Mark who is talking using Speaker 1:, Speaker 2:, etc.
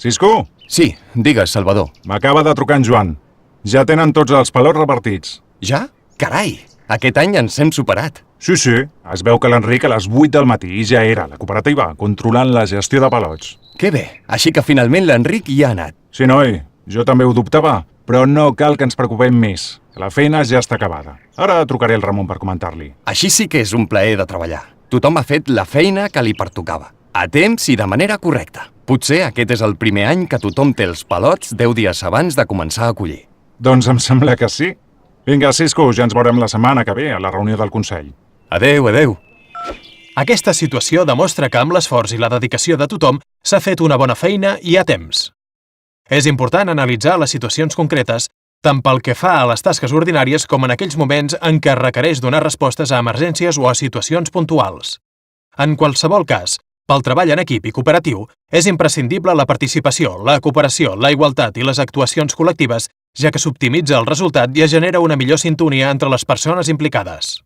Speaker 1: Cisco,
Speaker 2: Sí, digues, Salvador.
Speaker 1: m'acaba de trucar en Joan. Ja tenen tots els palots repartits.
Speaker 2: Ja? Carai, aquest any ens hem superat.
Speaker 1: Sí, sí, es veu que l'Enric a les 8 del matí ja era a la cooperativa, controlant la gestió de palots.
Speaker 2: Que bé, així que finalment l'Enric hi ha anat.
Speaker 1: Sí, noi, jo també ho dubtava, però no cal que ens preocupem més. La feina ja està acabada. Ara trucaré al Ramon per comentar-li.
Speaker 2: Així sí que és un plaer de treballar. Tothom ha fet la feina que li pertocava. A temps i de manera correcta. Potser aquest és el primer any que tothom té els palots 10 dies abans de començar a collir.
Speaker 1: Doncs em sembla que sí. Vinga, Cisco, ja ens veurem la setmana que ve a la reunió del Consell.
Speaker 2: Adeu, adeu.
Speaker 3: Aquesta situació demostra que amb l'esforç i la dedicació de tothom s'ha fet una bona feina i a temps. És important analitzar les situacions concretes, tant pel que fa a les tasques ordinàries com en aquells moments en què requereix donar respostes a emergències o a situacions puntuals. En qualsevol cas, pel treball en equip i cooperatiu, és imprescindible la participació, la cooperació, la igualtat i les actuacions col·lectives, ja que s'optimitza el resultat i es genera una millor sintonia entre les persones implicades.